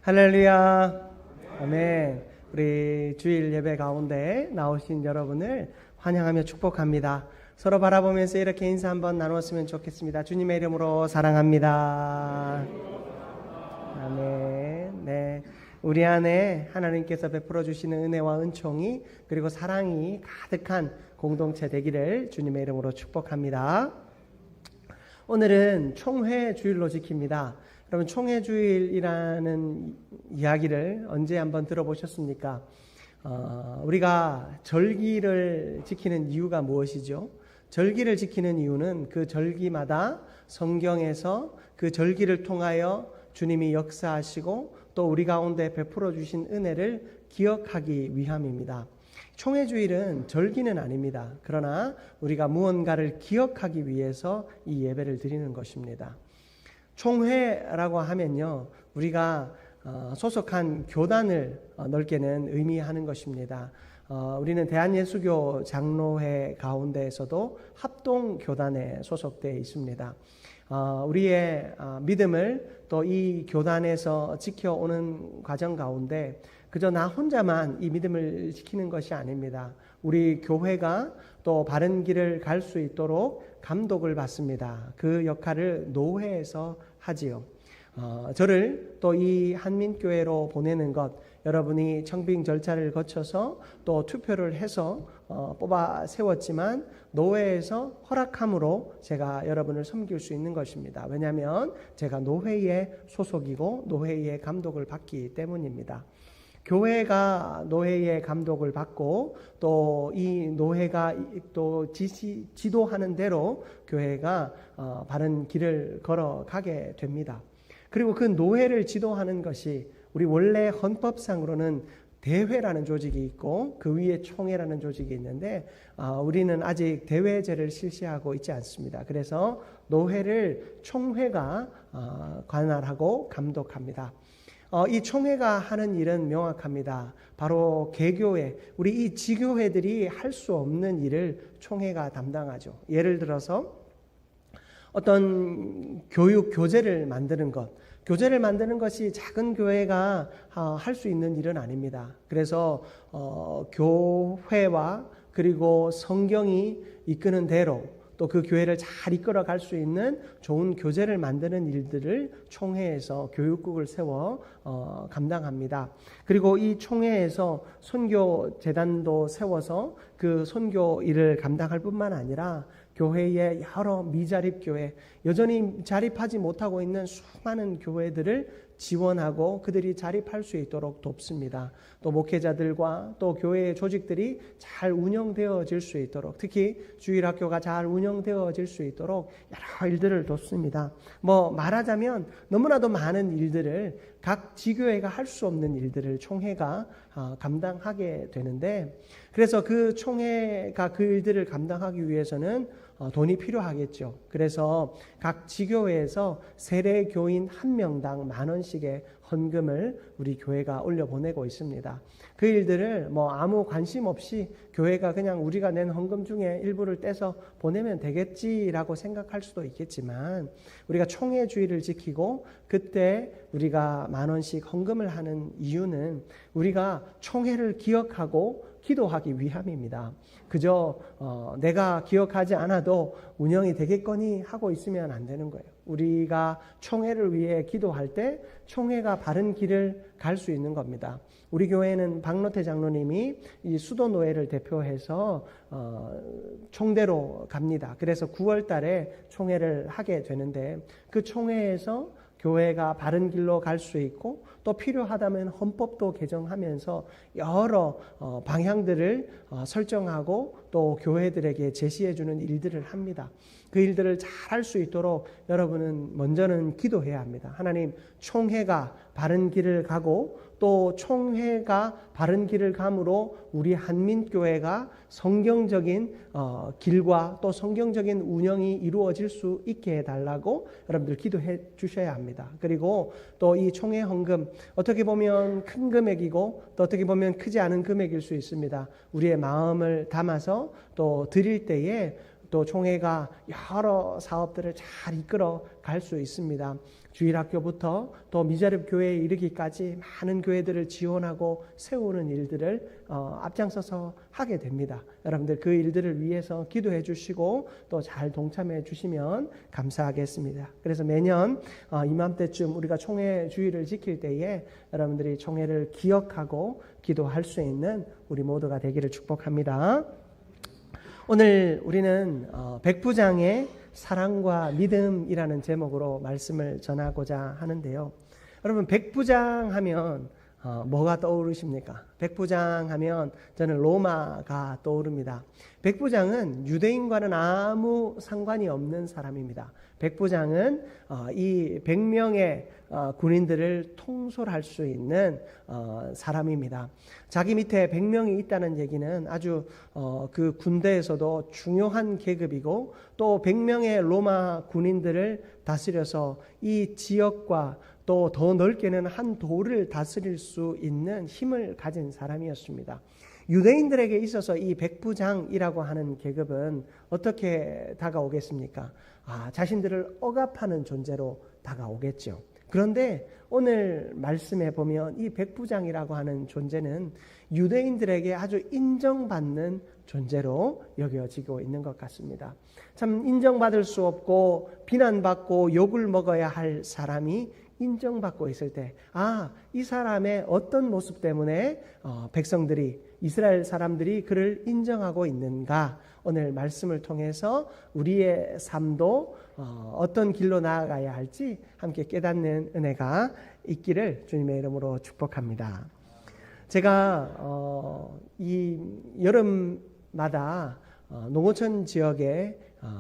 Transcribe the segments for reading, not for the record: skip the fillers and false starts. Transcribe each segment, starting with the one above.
할렐루야. 아멘. 우리 주일 예배 가운데 나오신 여러분을 환영하며 축복합니다. 서로 바라보면서 이렇게 인사 한번 나누었으면 좋겠습니다. 주님의 이름으로 사랑합니다. 아멘. 네. 우리 안에 하나님께서 베풀어 주시는 은혜와 은총이 그리고 사랑이 가득한 공동체 되기를 주님의 이름으로 축복합니다. 오늘은 총회 주일로 지킵니다. 여러분, 총회 주일이라는 이야기를 언제 한번 들어보셨습니까? 우리가 절기를 지키는 이유가 무엇이죠? 절기를 지키는 이유는 그 절기마다 성경에서 그 절기를 통하여 주님이 역사하시고 또 우리 가운데 베풀어 주신 은혜를 기억하기 위함입니다. 총회주일은 절기는 아닙니다. 그러나 우리가 무언가를 기억하기 위해서 이 예배를 드리는 것입니다. 총회라고 하면요, 우리가 소속한 교단을 넓게는 의미하는 것입니다. 우리는 대한예수교 장로회 가운데에서도 합동교단에 소속되어 있습니다. 우리의 믿음을 또 이 교단에서 지켜오는 과정 가운데 그저 나 혼자만 이 믿음을 지키는 것이 아닙니다. 우리 교회가 또 바른 길을 갈 수 있도록 감독을 받습니다. 그 역할을 노회에서 하지요. 저를 또 이 한민교회로 보내는 것, 여러분이 청빙 절차를 거쳐서 또 투표를 해서 뽑아 세웠지만 노회에서 허락함으로 제가 여러분을 섬길 수 있는 것입니다. 왜냐하면 제가 노회의 소속이고 노회의 감독을 받기 때문입니다. 교회가 노회의 감독을 받고 또 이 노회가 또 지도하는 대로 교회가 바른 길을 걸어가게 됩니다. 그리고 그 노회를 지도하는 것이 우리 원래 헌법상으로는 대회라는 조직이 있고 그 위에 총회라는 조직이 있는데 우리는 아직 대회제를 실시하고 있지 않습니다. 그래서 노회를 총회가 관할하고 감독합니다. 이 총회가 하는 일은 명확합니다. 바로 개교회, 우리 이 지교회들이 할 수 없는 일을 총회가 담당하죠. 예를 들어서 어떤 교육 교재를 만드는 것, 교재를 만드는 것이 작은 교회가 할 수 있는 일은 아닙니다. 그래서 교회와 그리고 성경이 이끄는 대로 또 그 교회를 잘 이끌어 갈 수 있는 좋은 교재를 만드는 일들을 총회에서 교육국을 세워 감당합니다. 그리고 이 총회에서 선교 재단도 세워서 그 선교 일을 감당할 뿐만 아니라 교회의 여러 미자립 교회, 여전히 자립하지 못하고 있는 수많은 교회들을 지원하고 그들이 자립할 수 있도록 돕습니다. 또 목회자들과 또 교회의 조직들이 잘 운영되어질 수 있도록, 특히 주일학교가 잘 운영되어질 수 있도록 여러 일들을 돕습니다. 말하자면 너무나도 많은 일들을 각 지교회가 할 수 없는 일들을 총회가 감당하게 되는데, 그래서 그 총회가 그 일들을 감당하기 위해서는 돈이 필요하겠죠. 그래서 각 지교회에서 세례 교인 한 명당 10,000원씩의 헌금을 우리 교회가 올려보내고 있습니다. 그 일들을 아무 관심 없이 교회가 그냥 우리가 낸 헌금 중에 일부를 떼서 보내면 되겠지라고 생각할 수도 있겠지만, 우리가 총회주의를 지키고 그때 우리가 10,000원씩 헌금을 하는 이유는 우리가 총회를 기억하고 기도하기 위함입니다. 그저 내가 기억하지 않아도 운영이 되겠거니 하고 있으면 안 되는 거예요. 우리가 총회를 위해 기도할 때 총회가 바른 길을 갈 수 있는 겁니다. 우리 교회는 박노태 장로님이 이 수도노회를 대표해서 총대로 갑니다. 그래서 9월 달에 총회를 하게 되는데, 그 총회에서 교회가 바른 길로 갈 수 있고 또 필요하다면 헌법도 개정하면서 여러 방향들을 설정하고 또 교회들에게 제시해 주는 일들을 합니다. 그 일들을 잘 할 수 있도록 여러분은 먼저는 기도해야 합니다. 하나님, 총회가 바른 길을 가고 또 총회가 바른 길을 감으로 우리 한민교회가 성경적인 길과 또 성경적인 운영이 이루어질 수 있게 해달라고 여러분들 기도해 주셔야 합니다. 그리고 또 이 총회 헌금, 어떻게 보면 큰 금액이고 또 어떻게 보면 크지 않은 금액일 수 있습니다. 우리의 마음을 담아서 또 드릴 때에 또 총회가 여러 사업들을 잘 이끌어 갈 수 있습니다. 주일학교부터 또 미자립 교회에 이르기까지 많은 교회들을 지원하고 세우는 일들을 앞장서서 하게 됩니다. 여러분들 그 일들을 위해서 기도해 주시고 또 잘 동참해 주시면 감사하겠습니다. 그래서 매년 이맘때쯤 우리가 총회 주일을 지킬 때에 여러분들이 총회를 기억하고 기도할 수 있는 우리 모두가 되기를 축복합니다. 오늘 우리는 백부장의 사랑과 믿음이라는 제목으로 말씀을 전하고자 하는데요. 여러분 백부장 하면 뭐가 떠오르십니까? 백부장 하면 저는 로마가 떠오릅니다. 백부장은 유대인과는 아무 상관이 없는 사람입니다. 백부장은 이 100명의 군인들을 통솔할 수 있는 사람입니다. 자기 밑에 100명이 있다는 얘기는 아주 그 군대에서도 중요한 계급이고 또 100명의 로마 군인들을 다스려서 이 지역과 또 더 넓게는 한 도를 다스릴 수 있는 힘을 가진 사람이었습니다. 유대인들에게 있어서 이 백부장이라고 하는 계급은 어떻게 다가오겠습니까? 자신들을 억압하는 존재로 다가오겠죠. 그런데 오늘 말씀에 보면 이 백부장이라고 하는 존재는 유대인들에게 아주 인정받는 존재로 여겨지고 있는 것 같습니다. 참 인정받을 수 없고 비난받고 욕을 먹어야 할 사람이 인정받고 있을 때, 이 사람의 어떤 모습 때문에 백성들이, 이스라엘 사람들이 그를 인정하고 있는가, 오늘 말씀을 통해서 우리의 삶도 어떤 길로 나아가야 할지 함께 깨닫는 은혜가 있기를 주님의 이름으로 축복합니다. 제가 이 여름마다 농어촌 지역에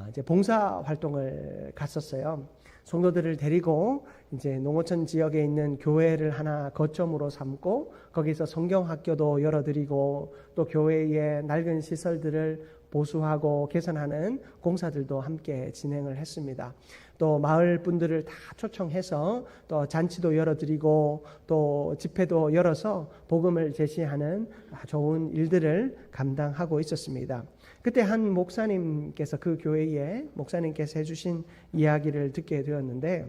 이제 봉사 활동을 갔었어요. 성도들을 데리고 이제 농어촌 지역에 있는 교회를 하나 거점으로 삼고 거기서 성경학교도 열어드리고 또 교회의 낡은 시설들을 보수하고 개선하는 공사들도 함께 진행을 했습니다. 또 마을 분들을 다 초청해서 또 잔치도 열어드리고 또 집회도 열어서 복음을 제시하는 좋은 일들을 감당하고 있었습니다. 그때 한 목사님께서 그 교회에 목사님께서 해주신 이야기를 듣게 되었는데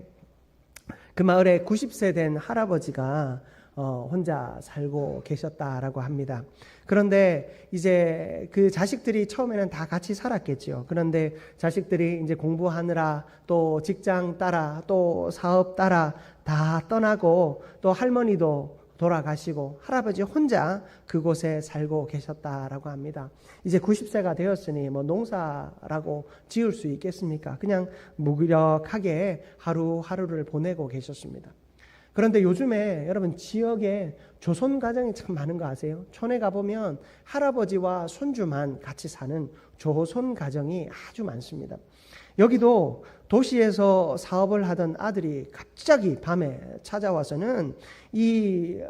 그 마을에 90세 된 할아버지가 혼자 살고 계셨다라고 합니다. 그런데 이제 그 자식들이 처음에는 다 같이 살았겠죠. 그런데 자식들이 이제 공부하느라 또 직장 따라 또 사업 따라 다 떠나고 또 할머니도 돌아가시고 할아버지 혼자 그곳에 살고 계셨다라고 합니다. 이제 90세가 되었으니 뭐 농사라고 지을 수 있겠습니까? 그냥 무기력하게 하루하루를 보내고 계셨습니다. 그런데 요즘에 여러분 지역에 조선 가정이 참 많은 거 아세요? 촌에 가보면 할아버지와 손주만 같이 사는 조선 가정이 아주 많습니다. 여기도 도시에서 사업을 하던 아들이 갑자기 밤에 찾아와서는 이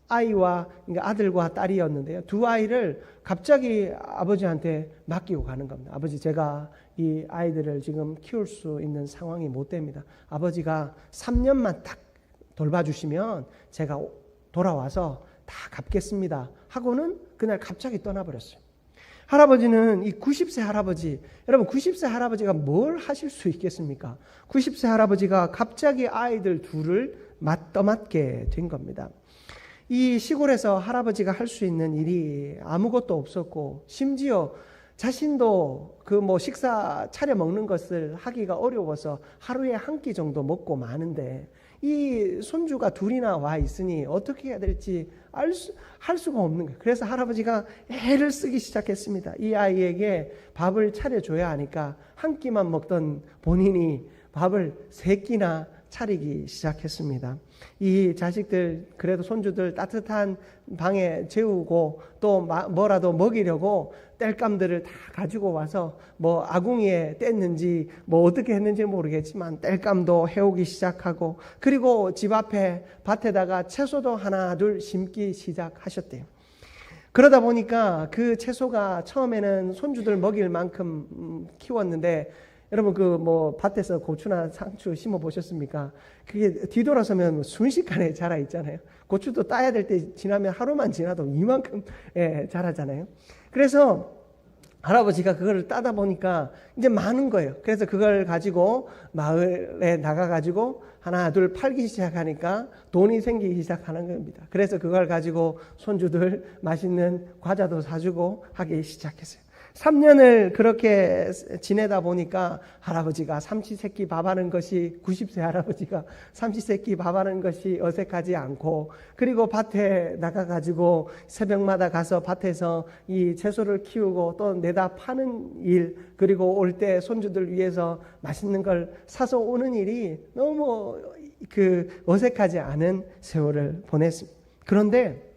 아이와, 그러니까 아들과 딸이었는데요. 두 아이를 갑자기 아버지한테 맡기고 가는 겁니다. 아버지, 제가 이 아이들을 지금 키울 수 있는 상황이 못 됩니다. 아버지가 3년만 딱 돌봐주시면 제가 돌아와서 다 갚겠습니다 하고는 그날 갑자기 떠나버렸어요. 할아버지는 이 90세 할아버지, 여러분 90세 할아버지가 뭘 하실 수 있겠습니까? 90세 할아버지가 갑자기 아이들 둘을 떠맡게 된 겁니다. 이 시골에서 할아버지가 할 수 있는 일이 아무것도 없었고 심지어 자신도 그 뭐 식사 차려 먹는 것을 하기가 어려워서 하루에 한 끼 정도 먹고 마는데 이 손주가 둘이나 와 있으니 어떻게 해야 될지 할 수가 없는 거예요. 그래서 할아버지가 애를 쓰기 시작했습니다. 이 아이에게 밥을 차려줘야 하니까 한 끼만 먹던 본인이 밥을 3끼나 차리기 시작했습니다. 이 자식들, 그래도 손주들 따뜻한 방에 재우고 또 뭐라도 먹이려고 땔감들을 다 가지고 와서 뭐 아궁이에 뗐는지 뭐 어떻게 했는지 모르겠지만 땔감도 해오기 시작하고 그리고 집 앞에 밭에다가 채소도 하나 둘 심기 시작하셨대요. 그러다 보니까 그 채소가 처음에는 손주들 먹일 만큼 키웠는데 여러분 그 뭐 밭에서 고추나 상추 심어 보셨습니까? 그게 뒤돌아서면 순식간에 자라 있잖아요. 고추도 따야 될 때 지나면 하루만 지나도 이만큼 자라잖아요. 그래서 할아버지가 그걸 따다 보니까 이제 많은 거예요. 그래서 그걸 가지고 마을에 나가가지고 하나 둘 팔기 시작하니까 돈이 생기기 시작하는 겁니다. 그래서 그걸 가지고 손주들 맛있는 과자도 사주고 하기 시작했어요. 3년을 그렇게 지내다 보니까 할아버지가 삼시세끼 밥하는 것이 90세 할아버지가 삼시세끼 밥하는 것이 어색하지 않고, 그리고 밭에 나가가지고 새벽마다 가서 밭에서 이 채소를 키우고 또 내다 파는 일, 그리고 올 때 손주들 위해서 맛있는 걸 사서 오는 일이 너무 어색하지 않은 세월을 보냈습니다. 그런데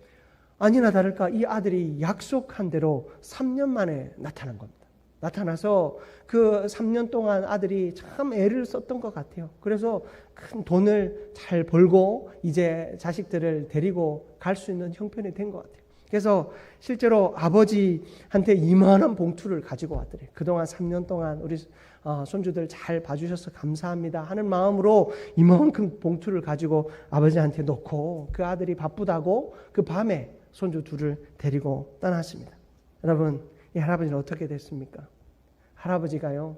아니나 다를까 이 아들이 약속한 대로 3년 만에 나타난 겁니다. 나타나서 그 3년 동안 아들이 참 애를 썼던 것 같아요. 그래서 큰 돈을 잘 벌고 이제 자식들을 데리고 갈 수 있는 형편이 된 것 같아요. 그래서 실제로 아버지한테 이만한 봉투를 가지고 왔더래요. 그동안 3년 동안 우리 손주들 잘 봐주셔서 감사합니다 하는 마음으로 이만큼 봉투를 가지고 아버지한테 놓고 그 아들이 바쁘다고 그 밤에 손주 둘을 데리고 떠났습니다. 여러분, 이 할아버지는 어떻게 됐습니까? 할아버지가요,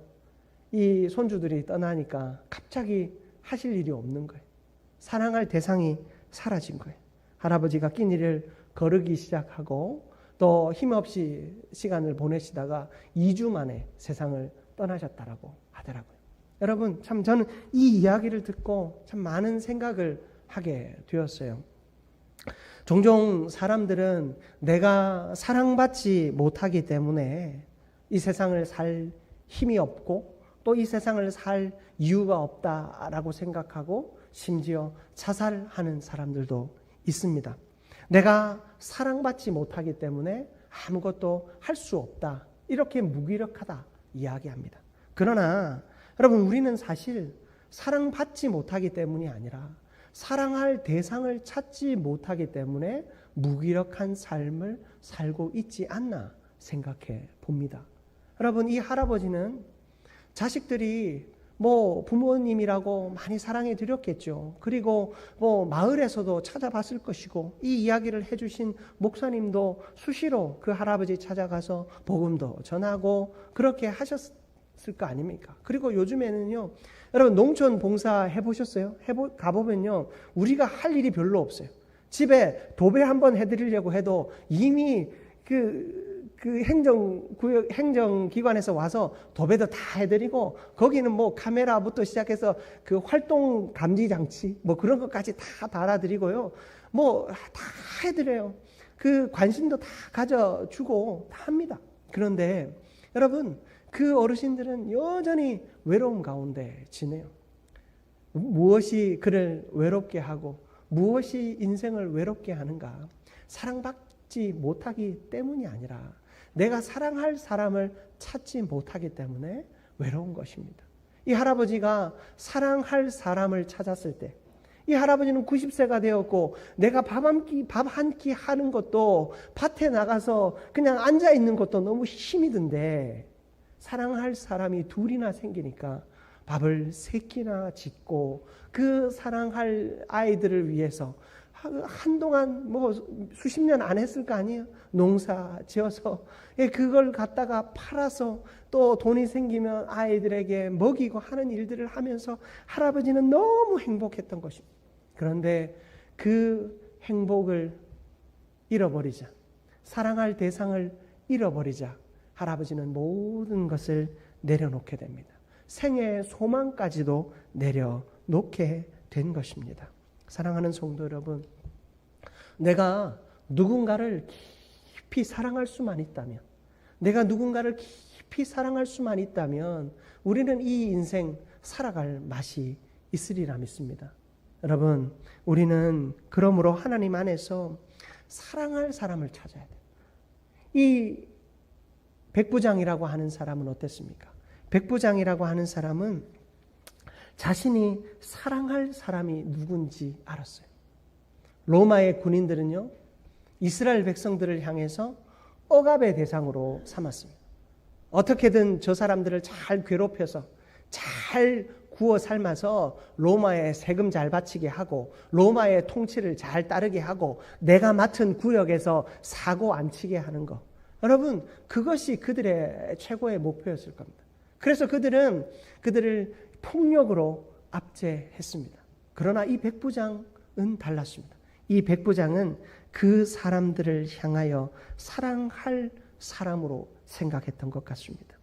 이 손주들이 떠나니까 갑자기 하실 일이 없는 거예요. 사랑할 대상이 사라진 거예요. 할아버지가 끼니를 거르기 시작하고 또 힘없이 시간을 보내시다가 2주 만에 세상을 떠나셨다라고 하더라고요. 여러분, 참 저는 이 이야기를 듣고 참 많은 생각을 하게 되었어요. 종종 사람들은 내가 사랑받지 못하기 때문에 이 세상을 살 힘이 없고 또 이 세상을 살 이유가 없다라고 생각하고 심지어 자살하는 사람들도 있습니다. 내가 사랑받지 못하기 때문에 아무것도 할 수 없다, 이렇게 무기력하다 이야기합니다. 그러나 여러분, 우리는 사실 사랑받지 못하기 때문이 아니라 사랑할 대상을 찾지 못하기 때문에 무기력한 삶을 살고 있지 않나 생각해 봅니다. 여러분, 이 할아버지는 자식들이 부모님이라고 많이 사랑해 드렸겠죠. 그리고 마을에서도 찾아봤을 것이고, 이 이야기를 해주신 목사님도 수시로 그 할아버지 찾아가서 복음도 전하고 그렇게 하셨을 거 아닙니까? 그리고 요즘에는요, 여러분 농촌 봉사 해보셨어요? 가보면요, 우리가 할 일이 별로 없어요. 집에 도배 한번 해드리려고 해도 이미 그 행정기관에서 와서 도배도 다 해드리고, 거기는 카메라부터 시작해서 그 활동 감지 장치 그런 것까지 다 달아드리고요. 다 해드려요. 그 관심도 다 가져주고 다 합니다. 그런데 여러분, 그 어르신들은 여전히 외로움 가운데 지내요. 무엇이 그를 외롭게 하고 무엇이 인생을 외롭게 하는가? 사랑받지 못하기 때문이 아니라 내가 사랑할 사람을 찾지 못하기 때문에 외로운 것입니다. 이 할아버지가 사랑할 사람을 찾았을 때, 이 할아버지는 90세가 되었고 내가 밥 한 끼 하는 것도, 밭에 나가서 그냥 앉아 있는 것도 너무 힘이 든데, 사랑할 사람이 둘이나 생기니까 밥을 3끼나 짓고 그 사랑할 아이들을 위해서 한동안 수십 년 안 했을 거 아니에요. 농사 지어서 그걸 갖다가 팔아서 또 돈이 생기면 아이들에게 먹이고 하는 일들을 하면서 할아버지는 너무 행복했던 것입니다. 그런데 그 행복을 잃어버리자, 사랑할 대상을 잃어버리자 할아버지는 모든 것을 내려놓게 됩니다. 생애의 소망까지도 내려놓게 된 것입니다. 사랑하는 성도 여러분, 내가 누군가를 깊이 사랑할 수만 있다면, 내가 누군가를 깊이 사랑할 수만 있다면 우리는 이 인생 살아갈 맛이 있으리라 믿습니다. 여러분, 우리는 그러므로 하나님 안에서 사랑할 사람을 찾아야 돼요. 이 백부장이라고 하는 사람은 어땠습니까? 백부장이라고 하는 사람은 자신이 사랑할 사람이 누군지 알았어요. 로마의 군인들은요, 이스라엘 백성들을 향해서 억압의 대상으로 삼았습니다. 어떻게든 저 사람들을 잘 괴롭혀서 잘 구워 삶아서 로마에 세금 잘 바치게 하고 로마의 통치를 잘 따르게 하고 내가 맡은 구역에서 사고 안 치게 하는 거, 여러분, 그것이 그들의 최고의 목표였을 겁니다. 그래서 그들은 그들을 폭력으로 압제했습니다. 그러나 이 백부장은 달랐습니다. 이 백부장은 그 사람들을 향하여 사랑할 사람으로 생각했던 것 같습니다.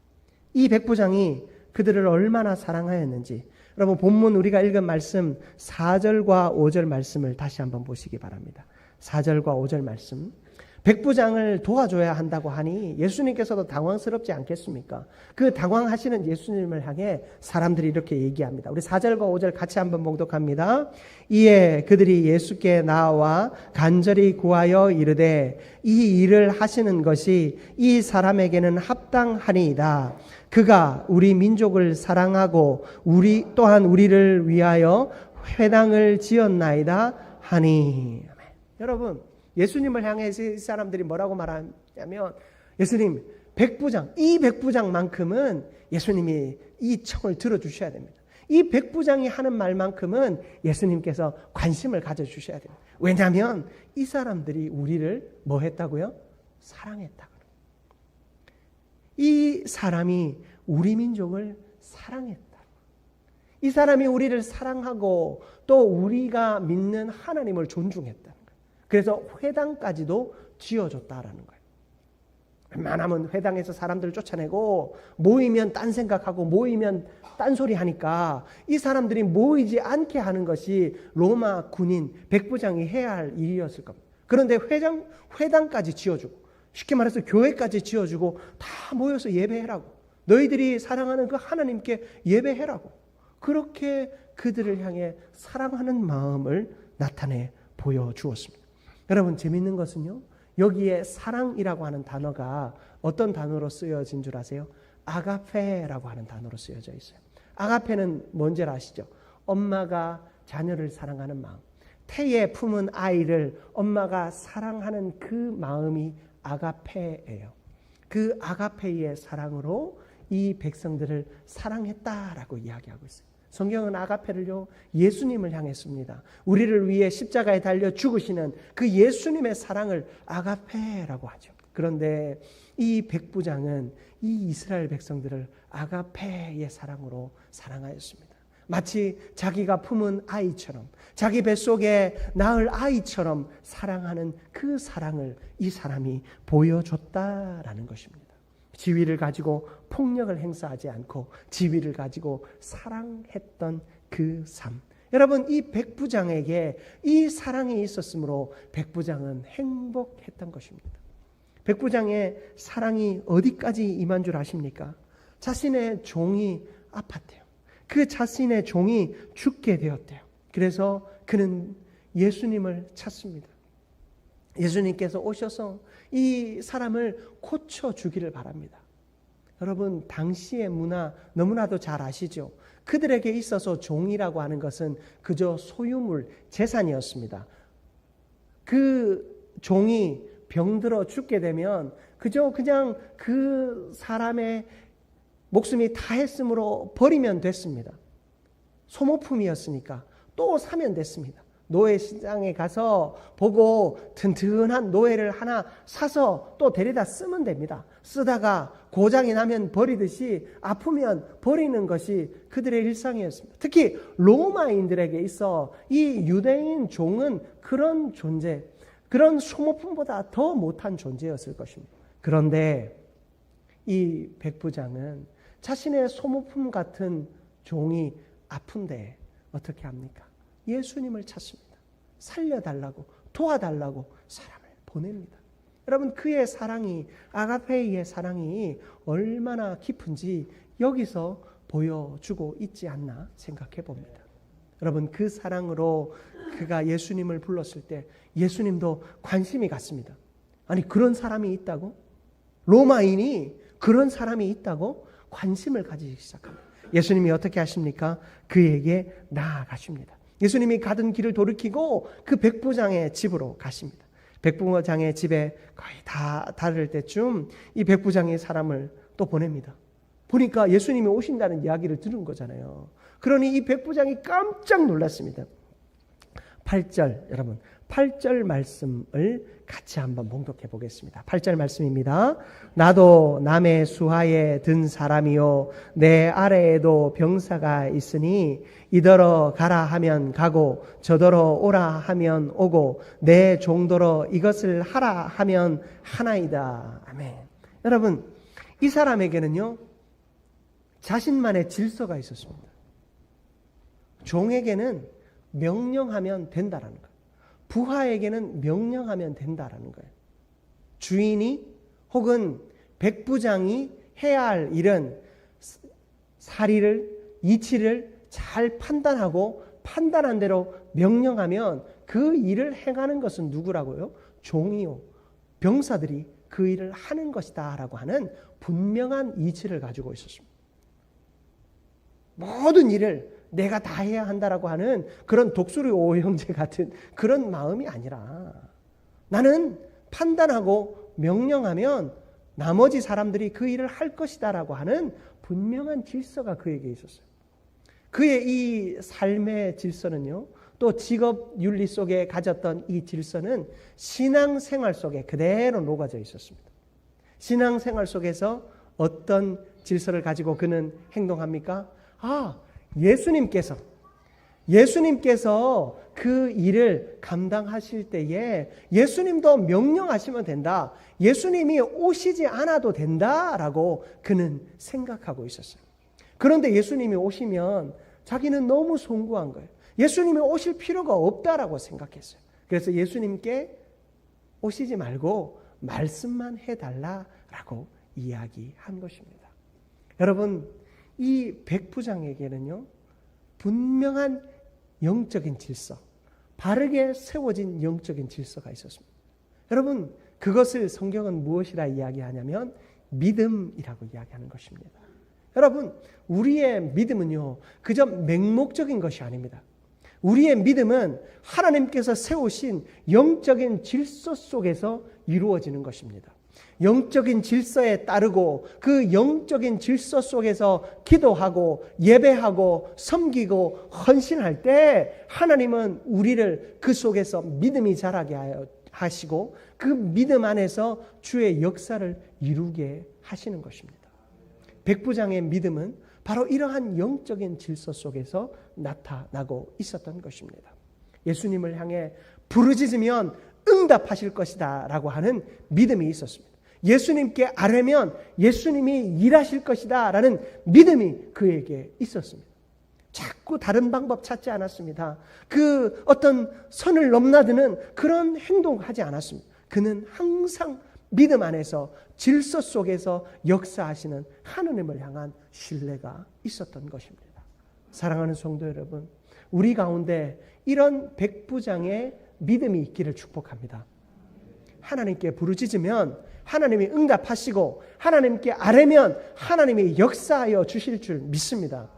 이 백부장이 그들을 얼마나 사랑하였는지 여러분, 본문 우리가 읽은 말씀 4절과 5절 말씀을 다시 한번 보시기 바랍니다. 4절과 5절 말씀. 백부장을 도와줘야 한다고 하니 예수님께서도 당황스럽지 않겠습니까? 그 당황하시는 예수님을 향해 사람들이 이렇게 얘기합니다. 우리 4절과 5절 같이 한번 봉독합니다. 이에 그들이 예수께 나와 간절히 구하여 이르되 이 일을 하시는 것이 이 사람에게는 합당하니이다. 그가 우리 민족을 사랑하고 우리 또한 우리를 위하여 회당을 지었나이다 하니. 여러분, 예수님을 향해서 이 사람들이 뭐라고 말하냐면, 예수님, 이 백부장만큼은 예수님이 이 청을 들어주셔야 됩니다. 이 백부장이 하는 말만큼은 예수님께서 관심을 가져주셔야 됩니다. 왜냐하면 이 사람들이 우리를 뭐 했다고요? 사랑했다고. 이 사람이 우리 민족을 사랑했다. 이 사람이 우리를 사랑하고 또 우리가 믿는 하나님을 존중했다는 거예요. 그래서 회당까지도 지어줬다라는 거예요. 웬만하면 회당에서 사람들을 쫓아내고 모이면 딴 생각하고 모이면 딴소리 하니까 이 사람들이 모이지 않게 하는 것이 로마 군인 백부장이 해야 할 일이었을 겁니다. 그런데 회당까지 지어주고, 쉽게 말해서 교회까지 지어주고 다 모여서 예배해라고, 너희들이 사랑하는 그 하나님께 예배해라고, 그렇게 그들을 향해 사랑하는 마음을 나타내 보여주었습니다. 여러분, 재밌는 것은요, 여기에 사랑이라고 하는 단어가 어떤 단어로 쓰여진 줄 아세요? 아가페라고 하는 단어로 쓰여져 있어요. 아가페는 뭔지 아시죠? 엄마가 자녀를 사랑하는 마음, 태에 품은 아이를 엄마가 사랑하는 그 마음이 아가페예요. 그 아가페의 사랑으로 이 백성들을 사랑했다라고 이야기하고 있어요. 성경은 아가페를요, 예수님을 향했습니다. 우리를 위해 십자가에 달려 죽으시는 그 예수님의 사랑을 아가페라고 하죠. 그런데 이 백부장은 이 이스라엘 백성들을 아가페의 사랑으로 사랑하였습니다. 마치 자기가 품은 아이처럼, 자기 뱃속에 낳을 아이처럼 사랑하는 그 사랑을 이 사람이 보여줬다라는 것입니다. 지위를 가지고 폭력을 행사하지 않고 지위를 가지고 사랑했던 그 삶. 여러분, 이 백부장에게 이 사랑이 있었으므로 백부장은 행복했던 것입니다. 백부장의 사랑이 어디까지 임한 줄 아십니까? 자신의 종이 아팠대요. 그 자신의 종이 죽게 되었대요. 그래서 그는 예수님을 찾습니다. 예수님께서 오셔서 이 사람을 고쳐주기를 바랍니다. 여러분, 당시의 문화 너무나도 잘 아시죠? 그들에게 있어서 종이라고 하는 것은 그저 소유물, 재산이었습니다. 그 종이 병들어 죽게 되면 그냥 그 사람의 목숨이 다했으므로 버리면 됐습니다. 소모품이었으니까 또 사면 됐습니다. 노예 시장에 가서 보고 튼튼한 노예를 하나 사서 또 데려다 쓰면 됩니다. 쓰다가 고장이 나면 버리듯이 아프면 버리는 것이 그들의 일상이었습니다. 특히 로마인들에게 있어 이 유대인 종은 그런 존재, 그런 소모품보다 더 못한 존재였을 것입니다. 그런데 이 백부장은 자신의 소모품 같은 종이 아픈데 어떻게 합니까? 예수님을 찾습니다. 살려달라고, 도와달라고 사람을 보냅니다. 여러분, 그의 사랑이, 아가페의 사랑이 얼마나 깊은지 여기서 보여주고 있지 않나 생각해 봅니다. 여러분, 그 사랑으로 그가 예수님을 불렀을 때 예수님도 관심이 갔습니다. 아니, 그런 사람이 있다고? 로마인이 그런 사람이 있다고? 관심을 가지기 시작합니다. 예수님이 어떻게 하십니까? 그에게 나아가십니다. 예수님이 가던 길을 돌이키고 그 백부장의 집으로 가십니다. 백부장의 집에 거의 다 다를 때쯤 이 백부장이 사람을 또 보냅니다. 보니까 예수님이 오신다는 이야기를 들은 거잖아요. 그러니 이 백부장이 깜짝 놀랐습니다. 8절 여러분 8절 말씀을 같이 한번 봉독해 보겠습니다. 8절 말씀입니다. 나도 남의 수하에 든 사람이요 내 아래에도 병사가 있으니 이더러 가라 하면 가고 저더러 오라 하면 오고 내 종도로 이것을 하라 하면 하나이다. 아멘. 여러분 이 사람에게는요 자신만의 질서가 있었습니다. 종에게는 명령하면 된다라는 거예요. 부하에게는 명령하면 된다라는 거예요. 주인이 혹은 백부장이 해야 할 일은 사리를 이치를 잘 판단하고 판단한 대로 명령하면 그 일을 행하는 것은 누구라고요? 종이요. 병사들이 그 일을 하는 것이다 라고 하는 분명한 이치를 가지고 있었습니다. 모든 일을 내가 다 해야 한다라고 하는 그런 독수리 오형제 같은 그런 마음이 아니라 나는 판단하고 명령하면 나머지 사람들이 그 일을 할 것이다라고 하는 분명한 질서가 그에게 있었어요. 그의 이 삶의 질서는요, 또 직업 윤리 속에 가졌던 이 질서는 신앙생활 속에 그대로 녹아져 있었습니다. 신앙생활 속에서 어떤 질서를 가지고 그는 행동합니까? 예수님께서 그 일을 감당하실 때에 예수님도 명령하시면 된다. 예수님이 오시지 않아도 된다라고 그는 생각하고 있었어요. 그런데 예수님이 오시면 자기는 너무 송구한 거예요. 예수님이 오실 필요가 없다라고 생각했어요. 그래서 예수님께 오시지 말고 말씀만 해달라라고 이야기한 것입니다. 여러분, 이 백부장에게는요, 분명한 영적인 질서, 바르게 세워진 영적인 질서가 있었습니다. 여러분, 그것을 성경은 무엇이라 이야기하냐면 믿음이라고 이야기하는 것입니다. 여러분, 우리의 믿음은요, 그저 맹목적인 것이 아닙니다. 우리의 믿음은 하나님께서 세우신 영적인 질서 속에서 이루어지는 것입니다. 영적인 질서에 따르고 그 영적인 질서 속에서 기도하고 예배하고 섬기고 헌신할 때 하나님은 우리를 그 속에서 믿음이 자라게 하시고 그 믿음 안에서 주의 역사를 이루게 하시는 것입니다. 백부장의 믿음은 바로 이러한 영적인 질서 속에서 나타나고 있었던 것입니다. 예수님을 향해 부르짖으면 응답하실 것이다 라고 하는 믿음이 있었습니다. 예수님께 아뢰면 예수님이 일하실 것이다 라는 믿음이 그에게 있었습니다. 자꾸 다른 방법 찾지 않았습니다. 그 어떤 선을 넘나드는 그런 행동하지 않았습니다. 그는 항상 믿음 안에서 질서 속에서 역사하시는 하느님을 향한 신뢰가 있었던 것입니다. 사랑하는 성도 여러분, 우리 가운데 이런 백부장의 믿음이 있기를 축복합니다. 하나님께 부르짖으면 하나님이 응답하시고 하나님께 아뢰면 하나님이 역사하여 주실 줄 믿습니다.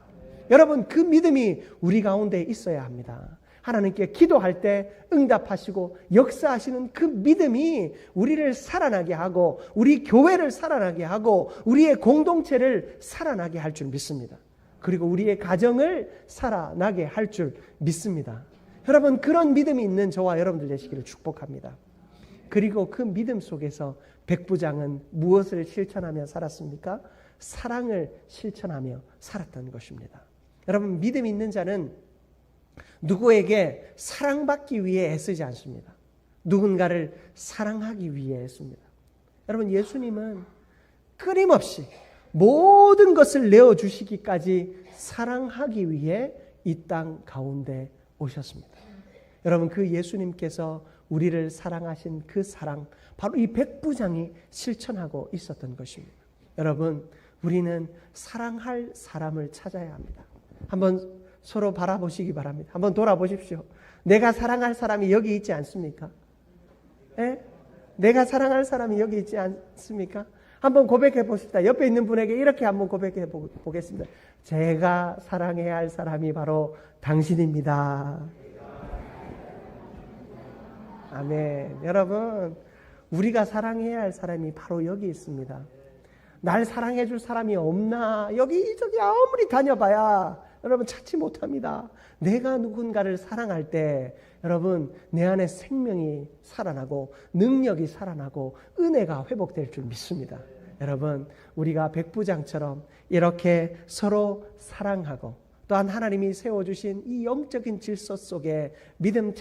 여러분, 그 믿음이 우리 가운데 있어야 합니다. 하나님께 기도할 때 응답하시고 역사하시는 그 믿음이 우리를 살아나게 하고 우리 교회를 살아나게 하고 우리의 공동체를 살아나게 할 줄 믿습니다. 그리고 우리의 가정을 살아나게 할 줄 믿습니다. 여러분, 그런 믿음이 있는 저와 여러분들 되시기를 축복합니다. 그리고 그 믿음 속에서 백부장은 무엇을 실천하며 살았습니까? 사랑을 실천하며 살았던 것입니다. 여러분, 믿음 있는 자는 누구에게 사랑받기 위해 애쓰지 않습니다. 누군가를 사랑하기 위해 애씁니다. 여러분, 예수님은 끊임없이 모든 것을 내어주시기까지 사랑하기 위해 이 땅 가운데 오셨습니다. 여러분, 그 예수님께서 우리를 사랑하신 그 사랑, 바로 이 백부장이 실천하고 있었던 것입니다. 여러분, 우리는 사랑할 사람을 찾아야 합니다. 한번 서로 바라보시기 바랍니다. 한번 돌아보십시오. 내가 사랑할 사람이 여기 있지 않습니까? 네? 내가 사랑할 사람이 여기 있지 않습니까? 한번 고백해 보십시다. 옆에 있는 분에게 이렇게 한번 고백해 보겠습니다. 제가 사랑해야 할 사람이 바로 당신입니다. 아멘. 여러분, 우리가 사랑해야 할 사람이 바로 여기 있습니다. 날 사랑해 줄 사람이 없나? 여기저기 아무리 다녀봐야 여러분 찾지 못합니다. 내가 누군가를 사랑할 때 여러분 내 안에 생명이 살아나고 능력이 살아나고 은혜가 회복될 줄 믿습니다. 여러분 우리가 백부장처럼 이렇게 서로 사랑하고 또한 하나님이 세워주신 이 영적인 질서 속에 믿음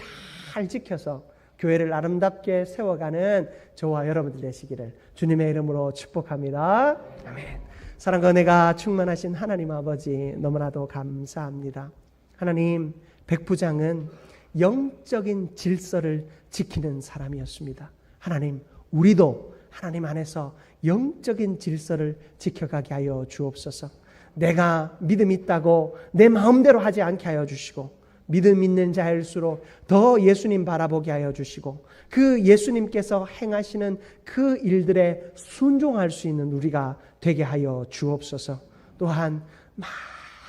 잘 지켜서 교회를 아름답게 세워가는 저와 여러분들 되시기를 주님의 이름으로 축복합니다. 아멘. 사랑과 은혜가 충만하신 하나님 아버지 너무나도 감사합니다. 하나님 백부장은 영적인 질서를 지키는 사람이었습니다. 하나님 우리도 하나님 안에서 영적인 질서를 지켜가게 하여 주옵소서. 내가 믿음 있다고 내 마음대로 하지 않게 하여 주시고 믿음 있는 자일수록 더 예수님 바라보게 하여 주시고 그 예수님께서 행하시는 그 일들에 순종할 수 있는 우리가 되게 하여 주옵소서. 또한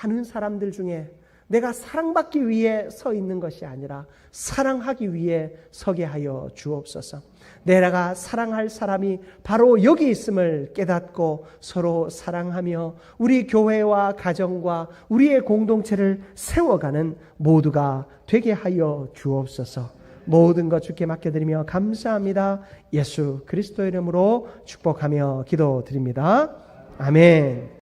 많은 사람들 중에 내가 사랑받기 위해 서 있는 것이 아니라 사랑하기 위해 서게 하여 주옵소서. 내가 사랑할 사람이 바로 여기 있음을 깨닫고 서로 사랑하며 우리 교회와 가정과 우리의 공동체를 세워가는 모두가 되게 하여 주옵소서. 모든 것 주께 맡겨드리며 감사합니다. 예수 그리스도의 이름으로 축복하며 기도드립니다. 아멘.